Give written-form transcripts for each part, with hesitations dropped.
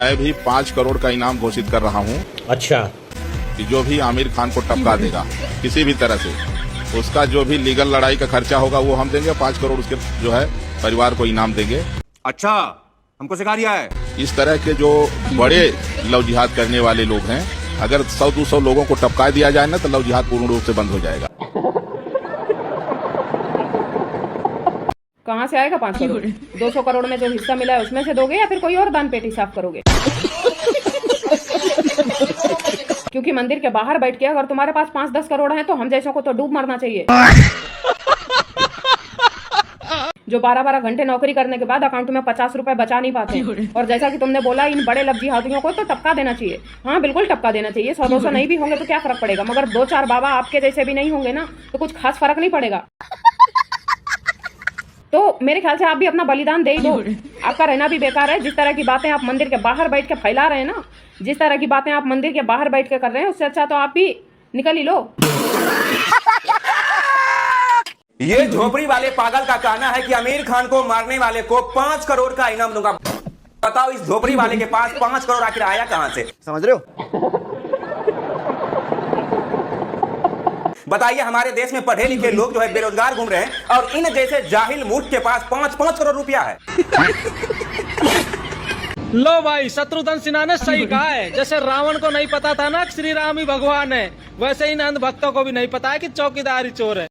मैं भी 5 करोड़ का इनाम घोषित कर रहा हूँ। अच्छा, कि जो भी आमिर खान को टपका देगा किसी भी तरह से, उसका जो भी लीगल लड़ाई का खर्चा होगा वो हम देंगे। 5 करोड़ उसके जो है परिवार को इनाम देंगे। अच्छा, हमको सिखा दिया है। इस तरह के जो बड़े लव जिहाद करने वाले लोग हैं, अगर 100-200 लोगों को टपका दिया जाए ना तो लव जिहाद पूर्ण रूप से बंद हो जाएगा। कहाँ से आएगा 5 करोड़? 200 करोड़ में जो हिस्सा मिला है उसमें से दोगे या फिर कोई और दान पेटी साफ करोगे? क्योंकि मंदिर के बाहर बैठ के अगर तुम्हारे पास 5-10 करोड़ हैं तो हम जैसों को तो डूब मरना चाहिए। जो 12-12 घंटे नौकरी करने के बाद अकाउंट में 50 रुपए बचा नहीं पाते। और जैसा कि तुमने बोला, इन बड़े लव जिहादियों को तो टपका देना चाहिए। हाँ, बिल्कुल टपका देना चाहिए। 100-200 नहीं भी होंगे तो क्या फर्क पड़ेगा, मगर 2-4 बाबा आपके जैसे भी नहीं होंगे ना तो कुछ खास फर्क नहीं पड़ेगा। तो मेरे ख्याल से आप भी अपना बलिदान दे ही दो। आपका रहना भी बेकार है। जिस तरह की बातें आप मंदिर के बाहर बैठ के फैला रहे हैं ना, जिस तरह की बातें आप मंदिर के बाहर बैठ के कर रहे हैं, उससे अच्छा तो आप भी निकल ही लो। ये झोपड़ी वाले पागल का कहना है कि आमिर खान को मारने वाले को 5 करोड़ का इनाम दूंगा। बताओ, इस झोपड़ी वाले के पास 5 करोड़ आखिर आया कहां से? समझ रहे हो? बताइए, हमारे देश में पढ़े लिखे लोग जो है बेरोजगार घूम रहे हैं और इन जैसे जाहिल मूर्ख के पास 5-5 करोड़ रुपया है। लो भाई, शत्रुघ्न सिन्हा ने सही कहा है। जैसे रावण को नहीं पता था ना श्री राम ही भगवान है, वैसे इन अंध भक्तों को भी नहीं पता है कि चौकीदार ही चोर है।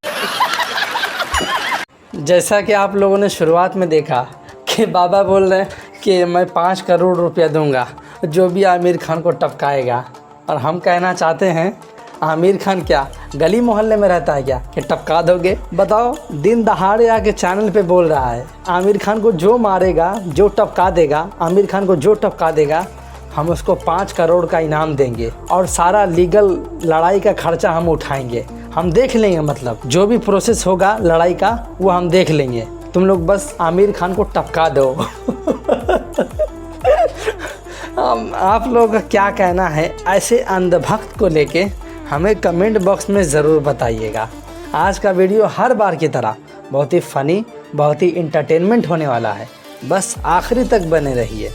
जैसा कि आप लोगों ने शुरुआत में देखा कि बाबा बोल रहे हैं कि मैं 5 करोड़ रुपया दूंगा जो भी आमिर खान को टपकाएगा। और हम कहना चाहते हैं, आमिर खान क्या गली मोहल्ले में रहता है क्या कि टपका दोगे? बताओ, दिन दहाड़े आके चैनल पे बोल रहा है आमिर खान को जो मारेगा, जो टपका देगा, आमिर खान को जो टपका देगा हम उसको 5 करोड़ का इनाम देंगे और सारा लीगल लड़ाई का खर्चा हम उठाएंगे। हम देख लेंगे, मतलब जो भी प्रोसेस होगा लड़ाई का वो हम देख लेंगे। तुम लोग बस आमिर खान को टपका दो। आप लोगों का क्या कहना है ऐसे अंधभक्त को लेके हमें कमेंट बॉक्स में ज़रूर बताइएगा। आज का वीडियो हर बार की तरह बहुत ही फ़नी, बहुत ही इंटरटेनमेंट होने वाला है। बस आखिरी तक बने रहिए।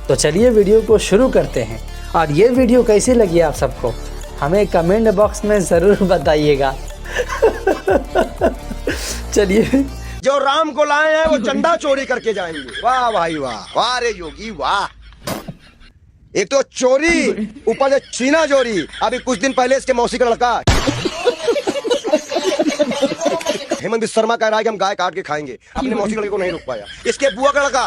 तो चलिए वीडियो को शुरू करते हैं। और ये वीडियो कैसी लगी आप सबको हमें कमेंट बॉक्स में ज़रूर बताइएगा। चलिए, जो राम को लाए हैं वो चंदा चोरी करके जाएंगे। वाह भाई वाह, वाह रे योगी वाह। एक तो चोरी, ऊपर से चीना चोरी। अभी कुछ दिन पहले इसके मौसी का लड़का हेमंत बिस्वा शर्मा कह रहा है कि हम गाय काट के खाएंगे, अपने मौसी लड़के को नहीं रोक पाया। इसके बुआ का लड़का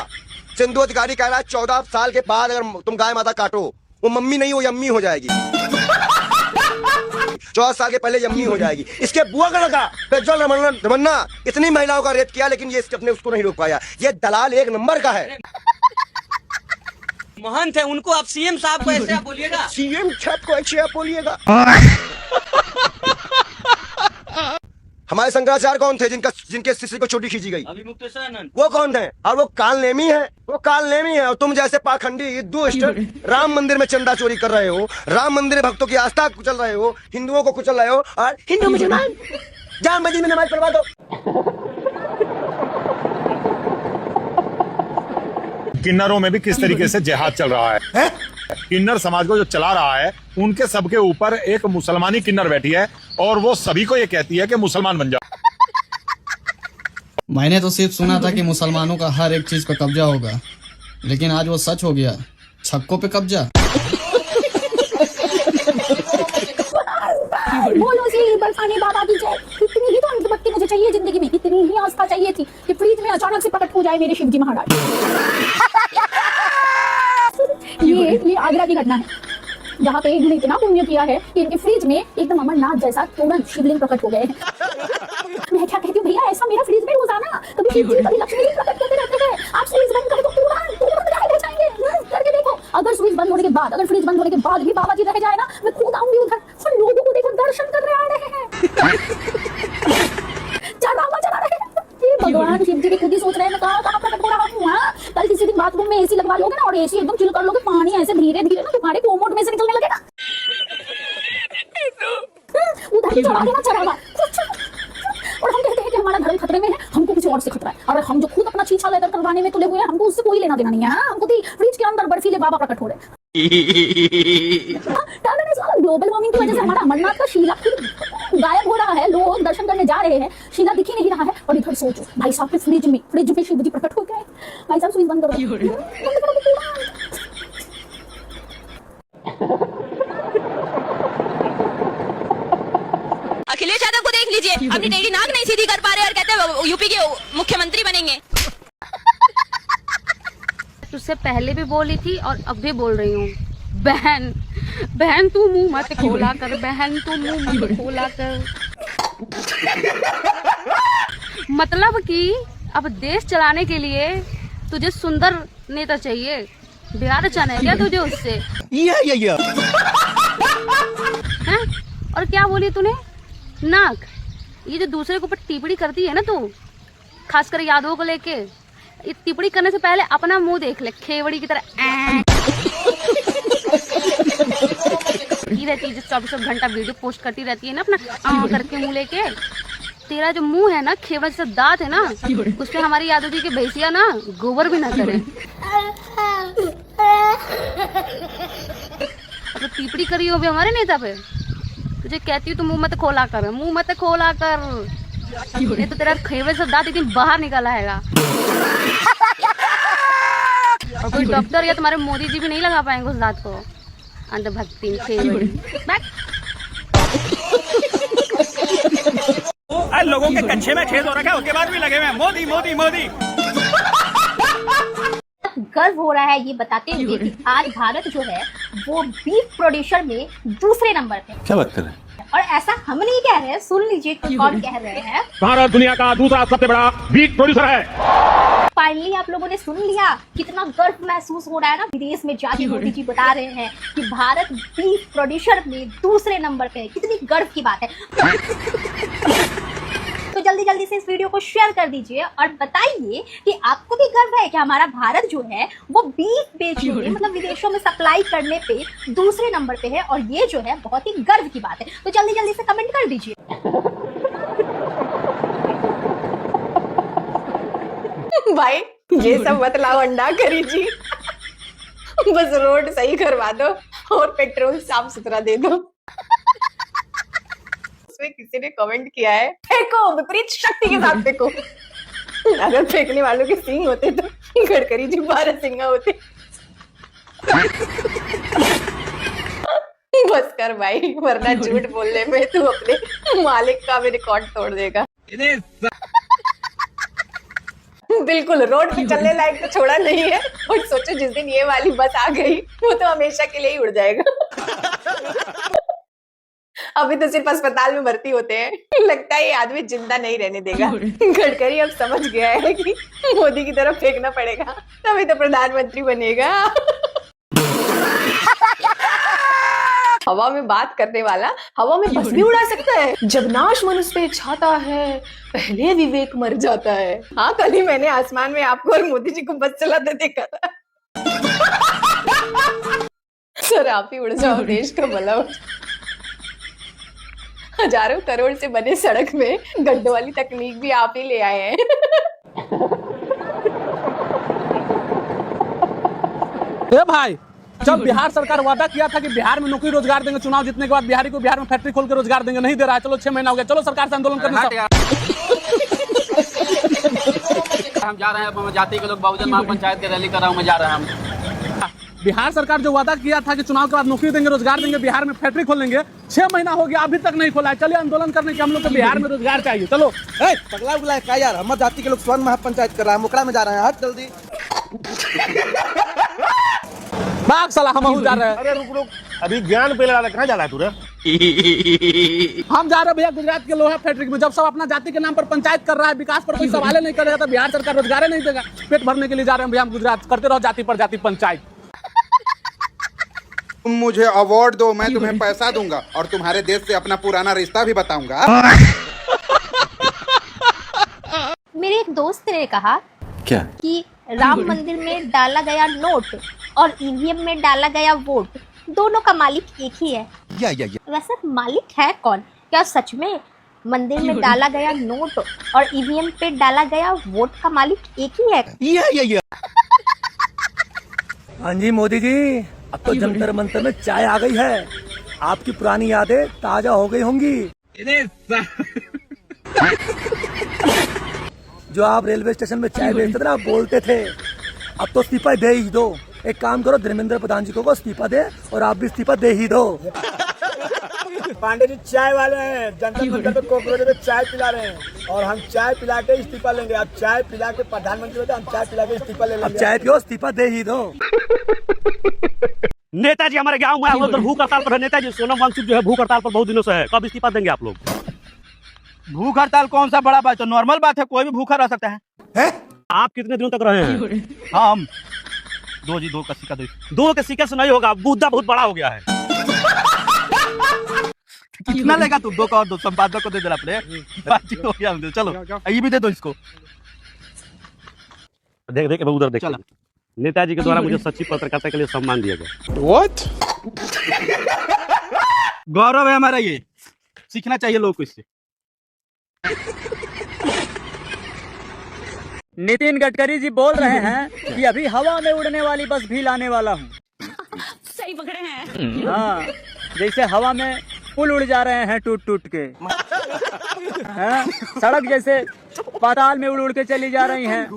सिंधु अधिकारी कह रहा है 14 साल के बाद अगर तुम गाय माता काटो वो मम्मी नहीं, वो यम्मी हो जाएगी। 14 साल के पहले यम्मी हो जाएगी। इसके बुआ का लड़का प्रज्वल रमन्ना इतनी महिलाओं का रेप किया लेकिन ये अपने उसको नहीं रोक पाया। ये दलाल एक नंबर का है। महंत है, उनको आप सीएम साहब को ऐसे आप बोलिएगा। सीएम साहब को ऐसे आप बोलिएगा। हमारे शंकराचार्य कौन थे जिनके शिष्य को चोटी खींची गई? अभिमुक्तेश्वरानंद। वो कौन थे? और वो कालनेमी है, वो कालनेमी है। और तुम जैसे पाखंडी दुष्ट राम मंदिर में चंदा चोरी कर रहे हो, राम मंदिर में भक्तों की आस्था कुचल रहे हो, हिंदुओं को कुचल रहे हो। और हिंदू मुसलमान जाम मस्जिद में नमाज पढ़वा दो। किन्नरों में भी किस तरीके से जिहाद चल रहा है? किन्नर समाज को जो चला रहा है, उनके सबके ऊपर एक मुसलमानी किन्नर बैठी है और वो सभी को ये कहती है कि मुसलमान बन जाओ। मैंने तो सिर्फ सुना था कि मुसलमानों का हर एक चीज पे कब्जा होगा, लेकिन आज वो सच हो गया। छक्कों पे कब्जा। बोलो जी बर्फानी बाबा की जय। इतनी ही तो अंधभक्ति मुझे चाहिए जिंदगी में, इतनी ही आस्था चाहिए थी कि फ्रीज में अचानक से प्रकट हो जाए मेरे शिवजी महाराज। ये आगरा की घटना है जहाँ पे इन्होंने इतना पुण्य किया है कि इनके फ्रिज में एकदम अमरनाथ जैसा तुरंत शिवलिंग प्रकट हो गए हैं। मैं क्या कहती हूँ भैया, ऐसा मेरा फ्रिज में रोजाना कभी शिवजी कभी लक्ष्मी जी प्रकट करते रहते हैं। आप फ्रिज बंद करें तो तुरंत रह जाएंगे। करके देखो, अगर फ्रिज बंद होने के बाद, अगर फ्रिज बंद होने के बाद भी बाबा जी रह जाए ना, मैं खुद आऊंगी उधर। सब लोगों को देखो दर्शन करने आ रहे हैं, चढ़ावा चढ़ा रहे हैं। भगवान शिव जी भी खुद ही सोच रहे हैं मैं कहाँ प्रकट हो रहा हूँ। कल किसी दिन बाथरूम में एसी लगवा लोगे ना और एसी एकदम चिल कर लोगे, पानी ऐसे धीरे धीरे ना तुम्हारे कोमोड में से निकलने लगेगा। उधर ही चढ़ा देना चढ़ावा। और हम कहते हैं कि हमारा धर्म खतरे में है, हमको किसी और से खतरा है। और हम जो खुद अपना छीछा लेकर करवाने में तुले हुए हैं, हमको उससे कोई लेना देना नहीं है। हमको फ्रिज के अंदर बर्फीले बाबा प्रकट हो रहे हैं। ग्लोबल वार्मिंग की वजह से हमारा अमरनाथ का शिला गायब हो रहा है, लोग दर्शन करने जा रहे हैं, शिला दिख ही नहीं रहा है। और इधर सोचो भाई साहब के फ्रिज में शिव जी प्रकट हो गए। भाई साहब स्विच बंद करो, अखिलेश यादव को देख लीजिए, अपनी टेढ़ी नाक नहीं सीधी कर पा रहे और कहते हैं यूपी के मुख्यमंत्री बनेंगे। तुझसे पहले भी बोली थी और अब भी बोल रही हूँ, बहन बहन तू मुंह मत खोला कर, बहन तू मुंह मत खोला कर। मतलब कि अब देश चलाने के लिए तुझे सुंदर नेता चाहिए, बिहार अच्छा है क्या तुझे उससे? हैं? और क्या बोली तूने? नाक, ये जो दूसरे के ऊपर टिप्पणी करती है ना तू, खासकर यादवों को लेके, ये टिप्पणी करने से पहले अपना मुंह देख ले, खेवड़ी की तरह रहती है जो 24 घंटा वीडियो पोस्ट करती रहती है ना अपना करके मुंह लेके। तेरा जो मुंह है ना, खेवड़ा जैसा दांत है ना, उसपे हमारी यादव जी की भैंसिया ना गोबर भी ना करे। तो टिप्पणी करी हो भी हमारे नेता पे, तुझे कहती हूँ तो मुंह मत खोला कर, मुंह मत खोला कर, नहीं तो तेरा खेवड़े से दांत एक दिन बाहर निकल आएगा। और कोई डॉक्टर या तुम्हारे मोदी जी भी नहीं लगा पाएंगे उस दांत को। अंधभक्ति खेवड़ी लोगों के कच्छे में छेद हो रखा है, उसके बाद भी लगे हुए मोदी मोदी मोदी। गर्व हो रहा है ये बताते हुए कि आज भारत जो है वो बीफ प्रोड्यूसर में दूसरे नंबर पे। क्या बात कर रहे हैं? और ऐसा हम नहीं कह रहे हैं, सुन लीजिए कि कौन कह रहे हैं। भारत दुनिया का दूसरा सबसे बड़ा बीफ प्रोड्यूसर है। फाइनली आप लोगों ने सुन लिया, कितना गर्व महसूस हो रहा है ना। विदेश में जाके मोदी जी बता रहे हैं कि भारत बीफ प्रोड्यूसर में दूसरे नंबर पे है, कितनी गर्व की बात है। तो जल्दी जल्दी से इस वीडियो को शेयर कर दीजिए और बताइए कि आपको भी गर्व है कि हमारा भारत जो है वो बीफ बेचने में, मतलब विदेशों में सप्लाई करने पे दूसरे नंबर पे है, और ये जो है बहुत ही गर्व की बात है। तो जल्दी जल्दी से कमेंट कर दीजिए। भाई ये सब मत लाओ अंडा करी जी, बस रोड सही करवा दो और पेट्रोल साफ सुथरा दे दो। उसमें किसी ने कमेंट किया है, फेंको विपरीत शक्ति के साथ फेंको। अगर फेंकने वालों के सींग होते तो गडकरी जी 12 सिंगा होते। बस कर भाई, वरना झूठ बोलने में तू अपने मालिक का भी रिकॉर्ड तोड़ देगा। बिल्कुल रोड पे चलने लायक तो छोड़ा नहीं है, और सोचो जिस दिन ये वाली बस आ गई वो तो हमेशा के लिए ही उड़ जाएगा। अभी तो सिर्फ अस्पताल में भर्ती होते हैं, लगता है ये आदमी जिंदा नहीं रहने देगा। गडकरी अब समझ गया है कि मोदी की तरफ फेंकना पड़ेगा, तभी तो प्रधानमंत्री बनेगा। हवा में बात करने वाला हवा में बस भी उड़ा सकता है। जब नाश मनुष्य पे छाता है, पहले विवेक मर जाता है। हाँ, कल ही मैंने आसमान में आपको और मोदी जी को बस चलाते देखा था। सर आप ही उड़ जाओ, देश का भला हो। हजारों करोड़ से बने सड़क में गड्ढों वाली तकनीक भी आप ही ले आए हैं। ए भाई, जब बिहार सरकार वादा किया था कि बिहार में नौकरी रोजगार देंगे, चुनाव जीतने के बाद बिहारी को बिहार में फैक्ट्री खोल के रोजगार देंगे, नहीं दे रहा है। चलो 6 महीना हो गया, चलो सरकार से आंदोलन करने। हम जा रहे हैं, जाति के लोग बहुजन महापंचायत की रैली कर रहा हूँ, मैं जा रहा हूँ। बिहार सरकार जो वादा किया था कि चुनाव के बाद नौकरी देंगे, रोजगार देंगे, बिहार में फैक्ट्री खोलेंगे, 6 महीना हो गया अभी तक नहीं खोला है। चलिए आंदोलन करने के, हम लोग को बिहार में रोजगार चाहिए। चलो पगला उगला है क्या यार, हमारे जाति के लोग स्वर्ण महापंचायत कर रहा है, मुकड़ा में जा रहे हैं, हट जल्दी। भाग साला, हम जा रहे हैं। अरे रुक रुक, अभी ज्ञान पे लगा, कहाँ जा रहा है तू रे? हम जा रहे हैं भैया गुजरात के लोहा फैक्ट्री में। जब सब अपना जाति के नाम पर पंचायत कर रहा है, विकास पर कोई सवाल नहीं करेगा, तो बिहार सरकार रोजगार नहीं देगा। पेट भरने के लिए जा रहे हैं भैया हम गुजरात। करते रहो जाति पर जाति पंचायत। तुम मुझे अवार्ड दो, मैं तुम्हें पैसा दूंगा और तुम्हारे देश से अपना पुराना रिश्ता भी बताऊंगा। मेरे एक दोस्त ने कहा क्या कि राम मंदिर में डाला गया नोट और ईवीएम में डाला गया वोट, दोनों का मालिक एक ही है। वैसे मालिक है कौन? क्या सच में मंदिर में डाला गया नोट और ईवीएम पे डाला गया वोट का मालिक एक ही है? हाँ जी मोदी जी, अब तो जंतर मंतर में चाय आ गई है, आपकी पुरानी यादें ताजा हो गई होंगी। जो आप रेलवे स्टेशन में चाय बेचते थे ना, बोलते थे, अब तो इस्तीफा दे ही दो। एक काम करो, धर्मेंद्र प्रधान जी को इस्तीफा दे और आप भी इस्तीफा दे ही दो। पांडे जी चाय वाले हैं, जंतर मंतर पे कॉकरोच पे चाय पिला रहे हैं और हम चाय पिला के इस्तीफा लेंगे। आप चाय पिला के प्रधानमंत्री होते, हम चाय पिला के इस्तीफा ले लेंगे। अब चाय पियो, इस्तीफा दे ही दो। नेताजी हमारे गांव में उधर भूख हड़ताल पर है। नेताजी सोनम वांगचुक जो है भूख हड़ताल पर बहुत दिनों से है, कब इस्तीफा देंगे आप लोग? भूख हड़ताल कौन सा बड़ा बात है, नॉर्मल बात है, कोई भी भूखा रह सकता है। आप कितने दिनों तक रहे हैं? हम दो का सिक्का दो के सिक्के से नहीं होगा, मुद्दा बहुत बड़ा हो गया है। कितना लेगा तू? 2 का और 2 संपादक को दे देना अपने, बातचीत हो गया। चलो ये भी दे दो इसको। देख देख उधर देख। नेताजी के द्वारा मुझे सच्ची पत्रकारिता के लिए सम्मान दिया गया। व्हाट? गौरव है हमारा, ये सीखना चाहिए लोग को इससे। नितिन गडकरी जी बोल रहे हैं कि अभी हवा में उड़ने वाली बस भी लाने वाला हूँ। सही पकड़े हैं। हाँ, जैसे हवा में पुल उड़ जा रहे हैं टूट टूट के, हाँ, सड़क जैसे पाताल में उड़ उड़ के चली जा रही हैं,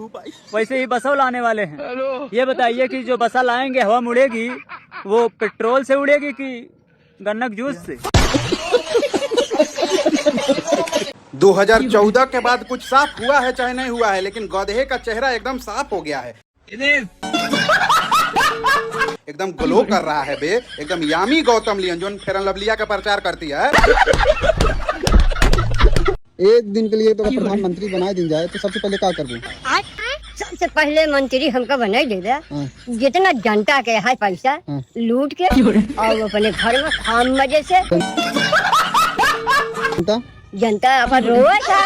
वैसे ही बसों लाने वाले हैं। ये बताइए कि जो बसा लाएंगे हवा में उड़ेगी, वो पेट्रोल से उड़ेगी कि गन्नक जूस से? 2014 के बाद कुछ साफ हुआ है चाहे नहीं हुआ है, लेकिन गधे का चेहरा एकदम साफ हो गया है, एकदम ग्लो कर रहा है बे, एकदम यामी गौतम लियन जो फेयर एंड लवलिया का प्रचार करती है। एक दिन के लिए तो प्रधानमंत्री बना दी जाए तो सबसे पहले क्या करबो? सबसे पहले मंत्री हमको बनाई दे दे, जितना जनता के है पैसा लूट के और अपने घर में खाम मजे से जनता अपन रोए था।